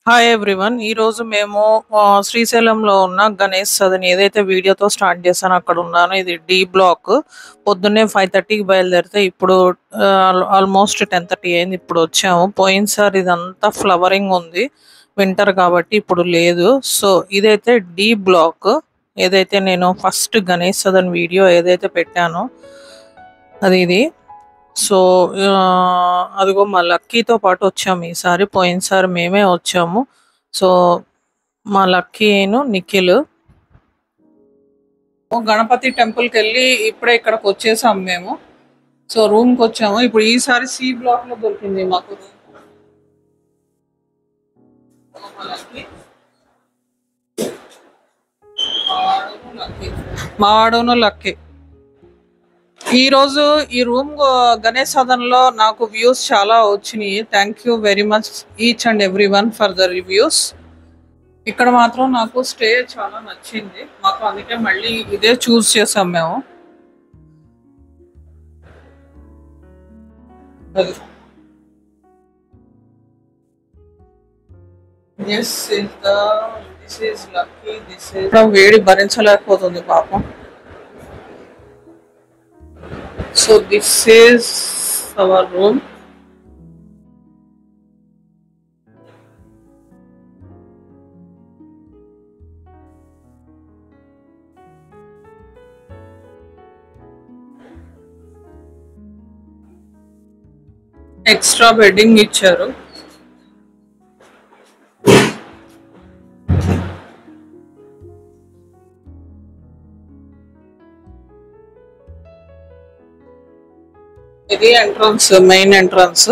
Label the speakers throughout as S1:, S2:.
S1: Hi everyone. ఈరోజు మేము శ్రీశైలంలో ఉన్న గణేష్ సదన్ ఏదైతే వీడియోతో స్టార్ట్ చేశానో అక్కడ ఉన్నాను. ఇది డి బ్లాక్. పొద్దున్నే 5:30కి బయలుదేరితే ఇప్పుడు ఆల్మోస్ట్ 10:30 అయింది. ఇప్పుడు వచ్చాము. పోయినసారి ఇదంతా ఫ్లవరింగ్ ఉంది, వింటర్ కాబట్టి ఇప్పుడు లేదు. సో ఇదైతే డి బ్లాక్. ఏదైతే నేను ఫస్ట్ గణేష్ సదన్ వీడియో ఏదైతే పెట్టానో అది ఇది. సో అదిగో మా లక్కీతో పాటు వచ్చాము ఈసారి. పోయినసారి మేమే వచ్చాము. సో మా లక్కీను నిఖిల్ గణపతి టెంపుల్కి వెళ్ళి ఇప్పుడే ఇక్కడికి వచ్చేసాము మేము. సో రూమ్కి వచ్చాము. ఇప్పుడు ఈసారి సి బ్లాక్ లో దొరికింది మాకు రూమ్. మావాడును లక్కీ. ఈరోజు ఈ రూమ్ గణేష్ సదన్ లో నాకు వ్యూస్ చాలా వచ్చినాయి. Thank you very much each and every one for the reviews. ఇక్కడ మాత్రం నాకు స్టే చాలా నచ్చింది మాకు, అందుకే మళ్ళీ ఇదే చూస్ చేసాం మేము. వేడి భరించలేకపోతుంది పాపం. So this is our room. Extra bedding ఇచ్చారు. ఇది ఎంట్రన్స్, మెయిన్ ఎంట్రన్స్.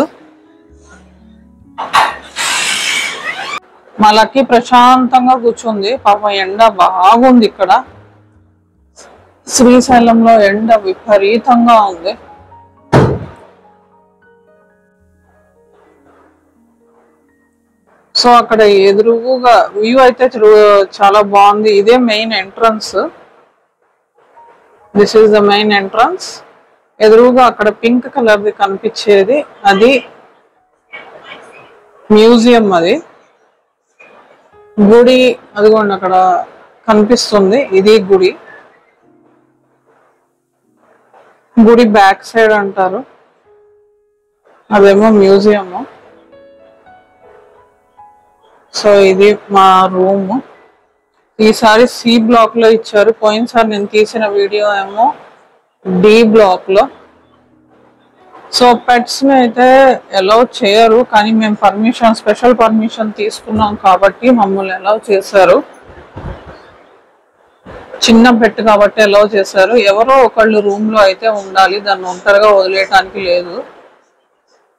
S1: మా లక్కీ ప్రశాంతంగా కూర్చుంది. పాపం ఎండ బాగుంది ఇక్కడ. శ్రీశైలంలో ఎండ విపరీతంగా ఉంది. సో అక్కడ ఎదురుగా వ్యూ అయితే చాలా బాగుంది. ఇదే main entrance. This is the main entrance. ఎదురుగా అక్కడ పింక్ కలర్ది కనిపించేది అది మ్యూజియం. అది గుడి అదిగోండి అక్కడ కనిపిస్తుంది. ఇది గుడి. గుడి బ్యాక్ సైడ్ అంటారు, అదేమో మ్యూజియము. సో ఇది మా రూమ్. ఈసారి సి బ్లాక్ లో ఇచ్చారు. పోయినసారి నేను తీసిన వీడియో ఏమో డి బ్లాక్ లో. సో పెట్స్ ని అయితే అలౌ చేయరు, కానీ మేము స్పెషల్ పర్మిషన్ తీసుకున్నాం కాబట్టి మమ్మల్ని అలౌ చేశారు. చిన్న పెట్ కాబట్టి అలౌ చేశారు. ఎవరో ఒకళ్ళు రూమ్ లో అయితే ఉండాలి, దాన్ని ఒంటరిగా వదిలేయటానికి లేదు.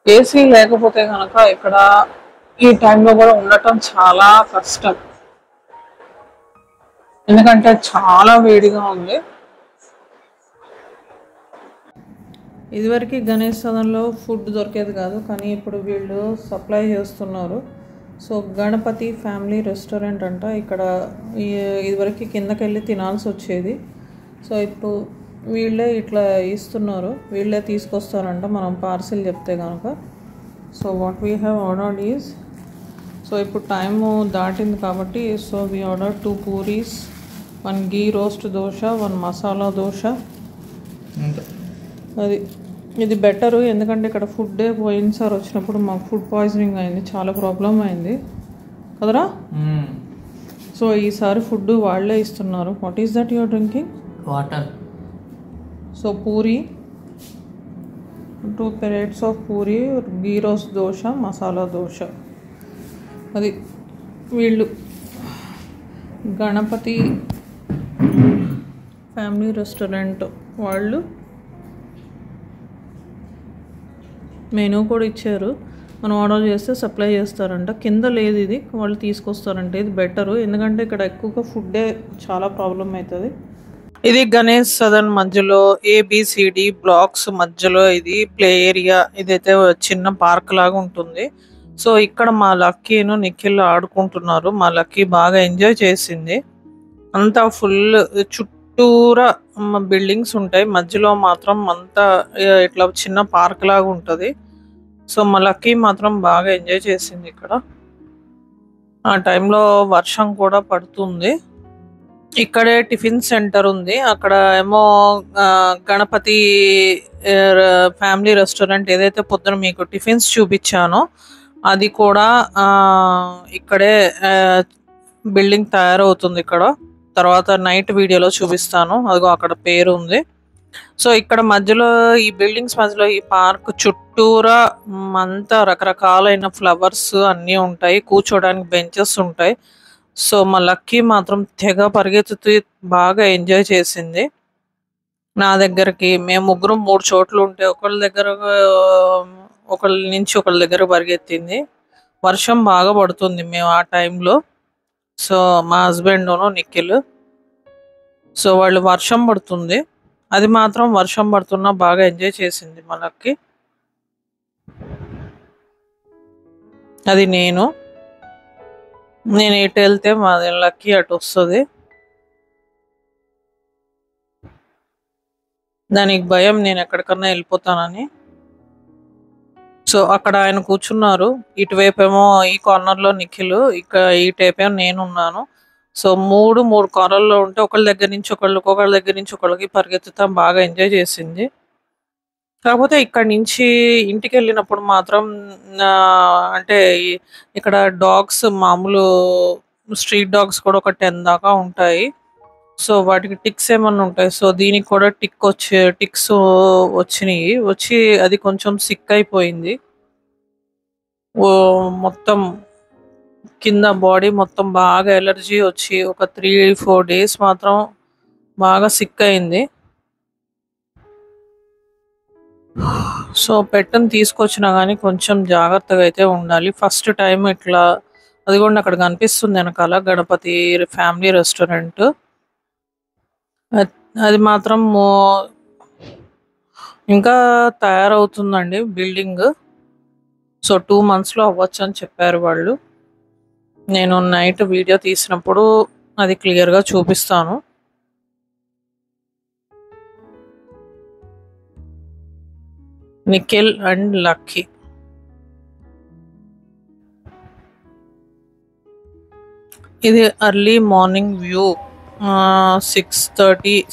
S1: ఏసీ లేకపోతే కనుక ఇక్కడ ఈ టైంలో కూడా ఉండటం చాలా కష్టం, ఎందుకంటే చాలా వేడిగా ఉంది. ఇదివరకు గణేష్ సదన్లో ఫుడ్ దొరికేది కాదు, కానీ ఇప్పుడు వీళ్ళు సప్లై చేస్తున్నారు. సో గణపతి ఫ్యామిలీ రెస్టారెంట్ అంట. ఇక్కడ ఇదివరకు కిందకి వెళ్ళి తినాల్సి వచ్చేది. సో ఇప్పుడు వీళ్ళే ఇట్లా ఇస్తున్నారు, వీళ్ళే తీసుకొస్తారంట మనం పార్సిల్ చెప్తే కనుక. So what we have ordered is, so ఇప్పుడు టైము దాటింది కాబట్టి so we order 2 puris, 1 ghee roast dosa, 1 masala dosa. అది ఇది బెటరు, ఎందుకంటే ఇక్కడ ఫుడ్డే పోయినసారి వచ్చినప్పుడు మాకు ఫుడ్ పాయిజనింగ్ అయింది, చాలా ప్రాబ్లం అయింది కదరా. సో ఈసారి ఫుడ్ వాళ్ళే ఇస్తున్నారు. What is that your drinking?
S2: Water.
S1: So puri, 2 plates of puri, ghee roast dosa, masala dosa. అది వీళ్ళు గణపతి ఫ్యామిలీ రెస్టారెంట్ వాళ్ళు మెనూ కూడా ఇచ్చారు. మనం ఆర్డర్ చేస్తే సప్లై చేస్తారంట. కింద లేదు, ఇది వాళ్ళు తీసుకొస్తారంట. ఇది బెటరు, ఎందుకంటే ఇక్కడ ఎక్కువగా ఫుడ్డే చాలా ప్రాబ్లం అవుతుంది. ఇది గణేష్ సదన్ మధ్యలో ABCD బ్లాక్స్ మధ్యలో ఇది ప్లే ఏరియా. ఇదైతే చిన్న పార్క్ లాగా ఉంటుంది. సో ఇక్కడ మా లక్కీను నిఖిల్ ఆడుకుంటున్నారు. మా లక్కీ బాగా ఎంజాయ్ చేసింది. అంతా ఫుల్ చుట్టూరా బిల్డింగ్స్ ఉంటాయి, మధ్యలో మాత్రం అంతా ఇట్లా చిన్న పార్క్ లాగా ఉంటుంది. సో మా లక్కీ మాత్రం బాగా ఎంజాయ్ చేసింది ఇక్కడ. ఆ టైంలో వర్షం కూడా పడుతుంది. ఇక్కడే టిఫిన్ సెంటర్ ఉంది. అక్కడ ఏమో గణపతి ఫ్యామిలీ రెస్టారెంట్ ఏదైతే పొద్దున మీకు టిఫిన్స్ చూపించానో అది కూడా ఇక్కడే బిల్డింగ్ తయారవుతుంది ఇక్కడ. తర్వాత నైట్ వీడియోలో చూపిస్తాను. అదిగో అక్కడ పేరు ఉంది. సో ఇక్కడ మధ్యలో ఈ బిల్డింగ్స్ మధ్యలో ఈ పార్క్ చుట్టూరా అంతా రకరకాలైన ఫ్లవర్స్ అన్నీ ఉంటాయి. కూర్చోడానికి బెంచెస్ ఉంటాయి. సో మా లక్కీ మాత్రం తెగ పరిగెత్తుతూ బాగా ఎంజాయ్ చేసింది. నా దగ్గరికి మేము ముగ్గురం 3 చోట్ల ఉంటే ఒకళ్ళ నుంచి ఒకళ్ళ దగ్గర పరిగెత్తింది. వర్షం బాగా పడుతుంది మేము ఆ టైంలో. సో మా హస్బెండ్ను నిఖిల్. సో వాళ్ళు వర్షం పడుతుంది. అది మాత్రం వర్షం పడుతున్నా బాగా ఎంజాయ్ చేసింది మా లక్కీ. అది నేను ఎటు వెళ్తే మా లక్కీ అటు వస్తుంది. దానికి భయం నేను ఎక్కడికన్నా వెళ్ళిపోతానని. సో అక్కడ ఆయన కూర్చున్నారు. ఇటువైపు ఏమో ఈ కార్నర్లో నిఖిల్, ఈ టైప్ ఏమో నేనున్నాను. సో మూడు కార్నర్లో ఉంటే ఒకళ్ళ దగ్గర నుంచి ఒకళ్ళకి పరిగెత్తుతాం బాగా ఎంజాయ్ చేసింది. కాకపోతే ఇక్కడ నుంచి ఇంటికి వెళ్ళినప్పుడు మాత్రం అంటే ఇక్కడ డాగ్స్ మామూలు స్ట్రీట్ డాగ్స్ కూడా ఒక 10 దాకా ఉంటాయి. సో వాటికి టిక్స్ ఏమన్నా ఉంటాయి. సో దీనికి కూడా టిక్స్ వచ్చినాయి. వచ్చి అది కొంచెం సిక్ అయిపోయింది. మొత్తం కింద బాడీ మొత్తం బాగా ఎలర్జీ వచ్చి ఒక 3-4 డేస్ మాత్రం బాగా సిక్ అయింది. సో పెట్టుని తీసుకొచ్చినా కానీ కొంచెం జాగ్రత్తగా అయితే ఉండాలి. ఫస్ట్ టైం ఇట్లా అదిగోండి అక్కడ కనిపిస్తుంది వెనకాల గణపతి ఫ్యామిలీ రెస్టారెంట్. అది మాత్రం ఇంకా తయారవుతుందండి బిల్డింగ్. సో 2 monthsలో అవ్వచ్చు అని చెప్పారు వాళ్ళు. నేను నైట్ వీడియో తీసినప్పుడు అది క్లియర్గా చూపిస్తాను. Nikhil and lucky. ఇది ఎర్లీ మార్నింగ్ వ్యూ. 6 to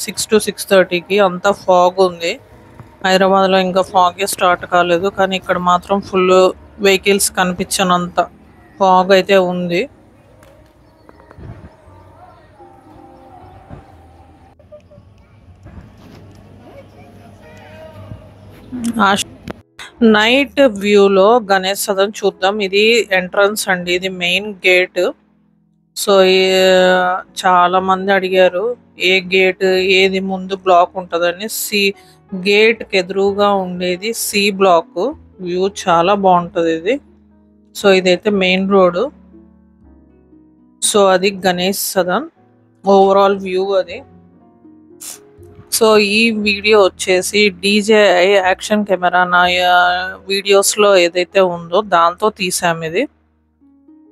S1: 6:30కి అంతా ఫాగ్ ఉంది. హైదరాబాద్లో ఇంకా ఫాగే స్టార్ట్ కాలేదు, కానీ ఇక్కడ మాత్రం ఫుల్ వెహికల్స్ కనిపించనంత ఫాగ్ అయితే ఉంది. నైట్ వ్యూలో గణేష్ సదన్ చూద్దాం. ఇది ఎంట్రన్స్ అండి, ఇది మెయిన్ గేట్. సో చాలా మంది అడిగారు ఏ గేట్ ఏది ముందు బ్లాక్ ఉంటుందని. గేట్కి ఎదురుగా ఉండేది సి బ్లాక్. వ్యూ చాలా బాగుంటుంది ఇది. సో ఇదైతే మెయిన్ రోడ్. సో అది గణేష్ సదన్ ఓవరాల్ వ్యూ అది. సో ఈ వీడియో వచ్చేసి DJI యాక్షన్ కెమెరా నా వీడియోస్లో ఏదైతే ఉందో దాంతో తీసాము ఇది.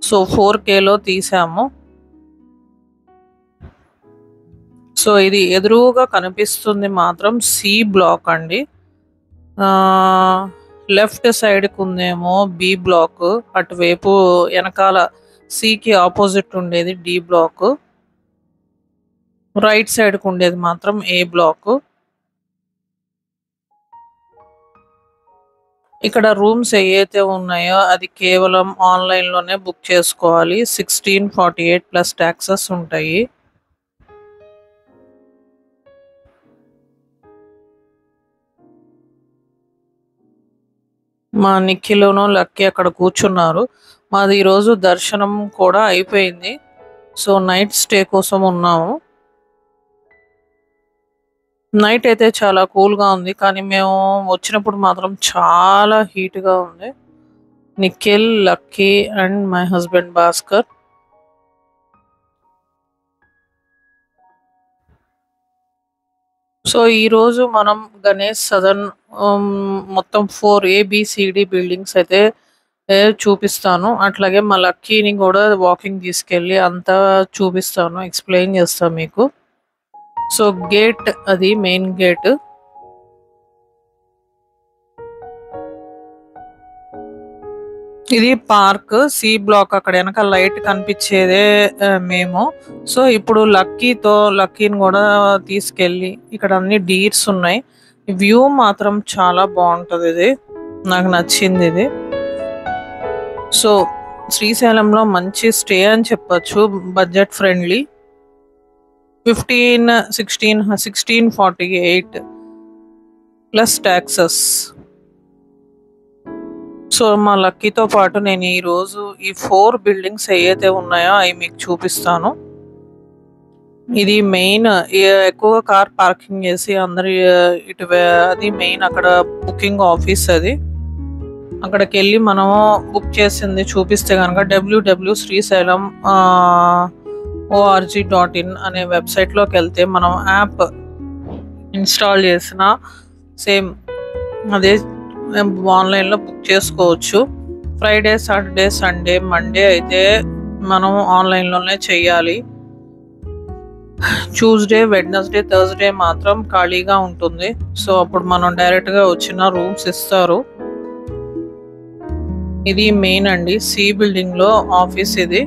S1: సో 4Kలో తీసాము. సో ఇది ఎదురుగా కనిపిస్తుంది మాత్రం సి బ్లాక్ అండి. లెఫ్ట్ సైడ్కి ఉందేమో బి బ్లాక్, అటువైపు వెనకాల సికి ఆపోజిట్ ఉండేది డి బ్లాక్, రైట్ సైడ్కి ఉండేది మాత్రం ఏ బ్లాక్. ఇక్కడ రూమ్స్ ఏవైతే ఉన్నాయో అది కేవలం ఆన్లైన్లోనే బుక్ చేసుకోవాలి. 1648 ప్లస్ ట్యాక్సెస్ ఉంటాయి. మా నిఖిల్ను లక్కీ అక్కడ కూర్చున్నారు. మాది ఈరోజు దర్శనం కూడా అయిపోయింది. సో నైట్ స్టే కోసం ఉన్నాము. నైట్ అయితే చాలా కూల్గా ఉంది, కానీ మేము వచ్చినప్పుడు మాత్రం చాలా హీట్గా ఉంది. Nikhil, lucky and my husband Bhaskar. So ఈరోజు మనం గణేష్ సదన్ మొత్తం 4 ABCD బిల్డింగ్స్ అయితే చూపిస్తాను. అట్లాగే మా లక్కీని కూడా వాకింగ్ తీసుకెళ్ళి అంతా చూపిస్తాను, ఎక్స్ప్లెయిన్ చేస్తాను మీకు. సో గేట్ అది మెయిన్ గేట్. ఇది పార్క్ సి బ్లాక్. అక్కడ వెనక లైట్ కనిపించేదే మేము. సో ఇప్పుడు లక్కీని కూడా తీసుకెళ్ళి ఇక్కడ అన్ని డీర్స్ ఉన్నాయి. వ్యూ మాత్రం చాలా బాగుంటది. ఇది నాకు నచ్చింది. ఇది సో శ్రీశైలంలో మంచి స్టే అని చెప్పొచ్చు. Budget friendly. 1648 plus taxes. So మా లక్కీతో పాటు నేను ఈరోజు ఈ 4 బిల్డింగ్స్ ఏవైతే ఉన్నాయో అవి మీకు చూపిస్తాను. ఇది మెయిన్. ఎక్కువగా కార్ పార్కింగ్ చేసి అందరి అది మెయిన్. అక్కడ బుకింగ్ ఆఫీస్. అది అక్కడికి వెళ్ళి మనము బుక్ చేసింది చూపిస్తే కనుక www.srisalem.org.in అనే వెబ్సైట్లోకి వెళ్తే మనం యాప్ ఇన్స్టాల్ చేసిన సేమ్ అదే ఆన్లైన్లో బుక్ చేసుకోవచ్చు. ఫ్రైడే, సాటర్డే, సండే, మండే అయితే మనం ఆన్లైన్లోనే చెయ్యాలి. ట్యూస్డే, వెడ్నెస్డే, థర్స్డే మాత్రం ఖాళీగా ఉంటుంది. సో అప్పుడు మనం డైరెక్ట్గా వచ్చిన రూమ్స్ ఇస్తారు. ఇది మెయిన్ అండి. సి బిల్డింగ్ లో ఆఫీస్ ఇది.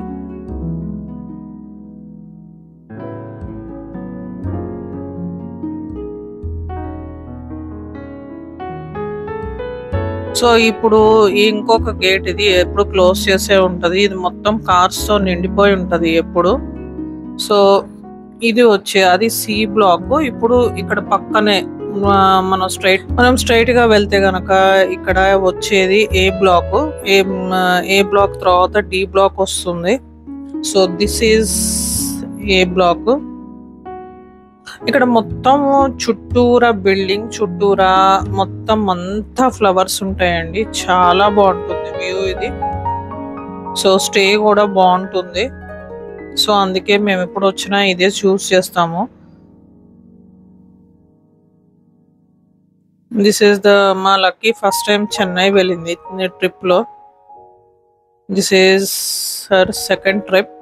S1: సో ఇప్పుడు ఇంకొక గేట్ ఇది ఎప్పుడు క్లోజ్ చేసే ఉంటది. ఇది మొత్తం కార్స్ తో నిండిపోయి ఉంటది ఎప్పుడు. సో ఇది అది సి బ్లాక్. ఇప్పుడు ఇక్కడ పక్కనే మనం స్ట్రైట్ గా వెళ్తే గనక ఇక్కడ వచ్చేది ఏ బ్లాక్. ఏ బ్లాక్ తర్వాత డి బ్లాక్ వస్తుంది. So this is A block. ఇక్కడ మొత్తం చుట్టూరా బిల్డింగ్ చుట్టూరా మొత్తం అంతా ఫ్లవర్స్ ఉంటాయండి. చాలా బాగుంటుంది వ్యూ ఇది. సో స్టే కూడా బాగుంటుంది. సో అందుకే మేము ఎప్పుడు వచ్చినా ఇదే చూస్ చేస్తాము. దిస్ ఈస్ మా లక్కీ ఫస్ట్ టైం చెన్నై వెళ్ళింది ట్రిప్ లో. This is her second trip.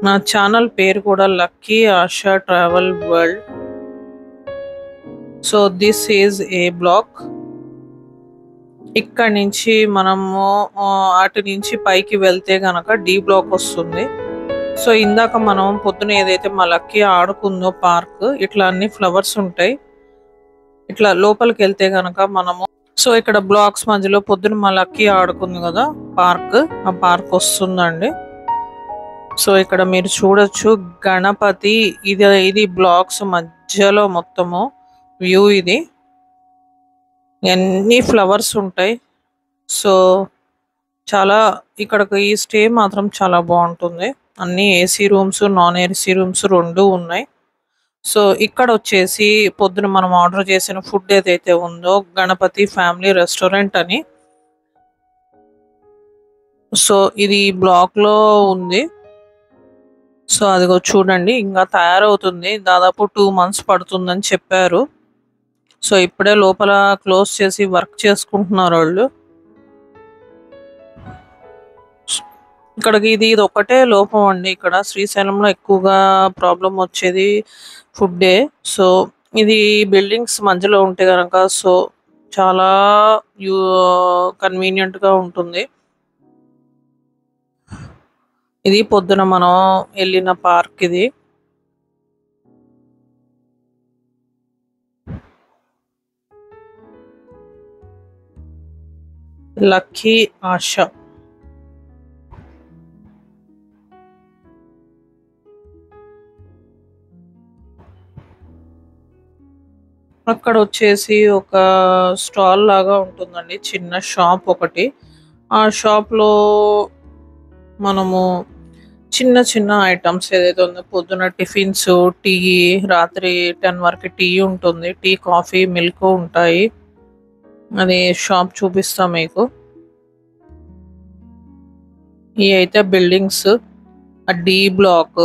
S1: నా ఛానల్ పేరు కూడా Lucky Asha travel world. So this is A block. ఇక్కడ నుంచి మనము అటు నుంచి పైకి వెళ్తే గనక డి బ్లాక్ వస్తుంది. సో ఇందాక మనం పొద్దున ఏదైతే మా లక్కీ ఆడుకుందో పార్క్, ఇట్లా అన్ని ఫ్లవర్స్ ఉంటాయి. ఇట్లా లోపలికి వెళ్తే గనక మనము సో ఇక్కడ బ్లాక్స్ మధ్యలో పొద్దున మా లక్కీ ఆడుకుంది కదా పార్క్, ఆ పార్క్ వస్తుందండి. సో ఇక్కడ మీరు చూడొచ్చు గణపతి. ఇది బ్లాక్స్ మధ్యలో మొత్తము వ్యూ. ఇది అన్ని ఫ్లవర్స్ ఉంటాయి. సో చాలా ఇక్కడికి ఈ స్టే మాత్రం చాలా బాగుంటుంది. అన్ని AC rooms, non AC rooms రెండు ఉన్నాయి. సో ఇక్కడ వచ్చేసి పొద్దున మనం ఆర్డర్ చేసిన ఫుడ్ ఏదైతే ఉందో గణపతి ఫ్యామిలీ రెస్టారెంట్ అని. సో ఇది బ్లాక్ లో ఉంది. సో అదిగో చూడండి ఇంకా తయారవుతుంది. దాదాపు 2 months పడుతుందని చెప్పారు. సో ఇప్పుడే లోపల క్లోజ్ చేసి వర్క్ చేసుకుంటున్నారు వాళ్ళు. ఇక్కడికి ఇది ఒకటే లోపం అండి. ఇక్కడ శ్రీశైలంలో ఎక్కువగా ప్రాబ్లం వచ్చేది ఫుడ్డే. సో ఇది బిల్డింగ్స్ మధ్యలో ఉంటే కనుక సో చాలా కన్వీనియంట్ గా ఉంటుంది. ఇది పొద్దున మనం వెళ్ళిన పార్క్. ఇది లక్కీ ఆశ. అక్కడ వచ్చేసి ఒక స్టాల్ లాగా ఉంటుందండి, చిన్న షాప్ ఒకటి. ఆ షాప్ లో మనము చిన్న చిన్న ఐటమ్స్ ఏదైతే ఉందో పొద్దున టిఫిన్స్, టీ, రాత్రి 10 వరకు టీ ఉంటుంది. టీ, కాఫీ, మిల్క్ ఉంటాయి. అది షాప్ చూపిస్తా మీకు. ఇవి అయితే బిల్డింగ్స్. ఆ D block.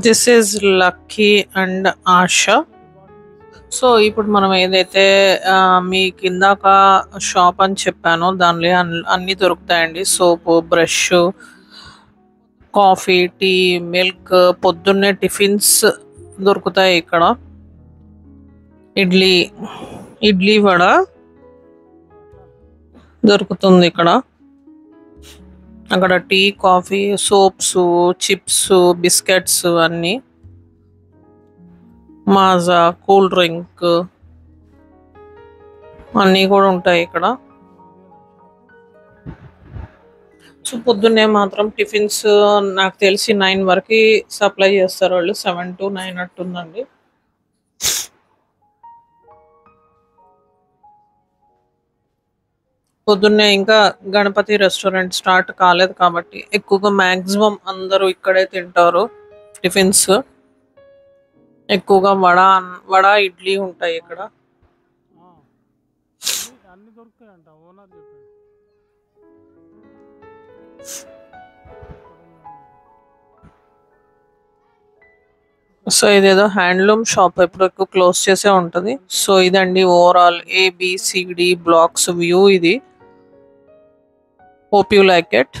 S1: This is Lucky and Asha. So ఇప్పుడు మనం ఏదైతే మీకు ఇందాక షాప్ అని చెప్పానో దానిలో అన్ని దొరుకుతాయండి. Soap, brush, coffee, tea, milk. పొద్దున్నే టిఫిన్స్ దొరుకుతాయి ఇక్కడ. ఇడ్లీ, ఇడ్లీ వడ దొరుకుతుంది ఇక్కడ. అక్కడ tea, coffee, soaps, chips, biscuits అన్నీ, మాజా, కూల్ డ్రింక్ అన్నీ కూడా ఉంటాయి ఇక్కడ. సో పొద్దున్నే మాత్రం టిఫిన్స్ నాకు తెలిసి 9 వరకు సప్లై చేస్తారు వాళ్ళు. 7 to 9 అట్టుందండి. పొద్దున్నే ఇంకా గణపతి రెస్టారెంట్ స్టార్ట్ కాలేదు కాబట్టి ఎక్కువగా మ్యాక్సిమం అందరూ ఇక్కడే తింటారు. టిఫిన్స్ ఎక్కువగా వడ ఇడ్లీ ఉంటాయి ఇక్కడ. సో ఇదేదో హ్యాండ్లూమ్ షాప్, ఎప్పుడు ఎక్కువ క్లోజ్ చేసే ఉంటుంది. సో ఇదండి ఓవరాల్ ABCD బ్లాక్స్ వ్యూ. ఇది హోప్ యూ లైక్ ఇట్.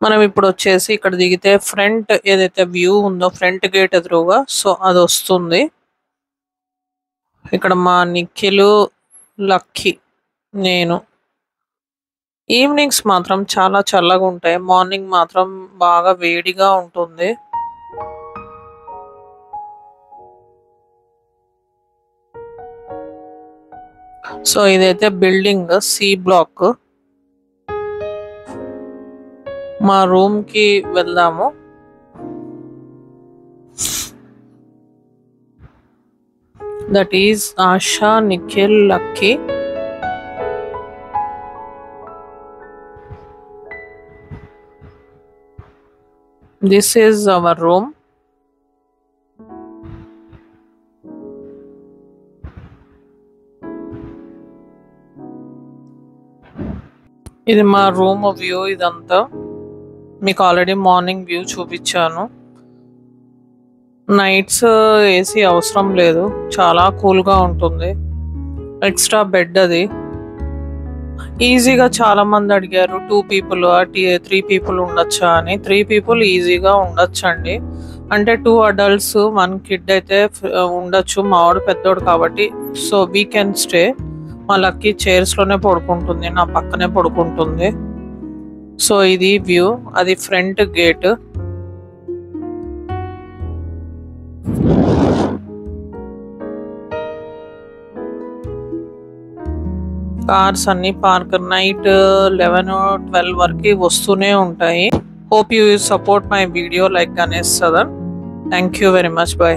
S1: మనం ఇప్పుడు వచ్చేసి ఇక్కడ దిగితే ఫ్రంట్ ఏదైతే వ్యూ ఉందో ఫ్రంట్ గేట్ ఎదురుగా, సో అది వస్తుంది. ఇక్కడ మా నిఖిల్, లక్కీ, నేను. ఈవినింగ్స్ మాత్రం చాలా చల్లగా ఉంటాయి, మార్నింగ్ మాత్రం బాగా వేడిగా ఉంటుంది. సో ఇదైతే బిల్డింగ్ C బ్లాక్. మా రూమ్ కి వెళ్దాము. That is ASHA, Nikhil, lucky. This is our room. ఇది మా రూమ్ వ్యూ. ఇదంతా మీకు ఆల్రెడీ మార్నింగ్ వ్యూ చూపించాను. నైట్స్ ఏసీ అవసరం లేదు, చాలా కూల్గా ఉంటుంది. ఎక్స్ట్రా బెడ్ అది. ఈజీగా చాలా మంది అడిగారు 2 people 3 people ఉండొచ్చా అని. 3 people ఈజీగా ఉండొచ్చండి. అంటే 2 adults 1 kid అయితే ఉండొచ్చు. మావాడు పెద్దోడు కాబట్టి. So we can stay. మా లక్కీ చైర్స్లోనే పడుకుంటుంది, నా పక్కనే పడుకుంటుంది. సో ఇది వ్యూ. అది ఫ్రంట్ గేట్. కార్స్ అన్ని పార్క్ నైట్ 11-12 వరకు వస్తూనే ఉంటాయి. Hope you support my video like Ganesh Sadan. Thank you very much. By.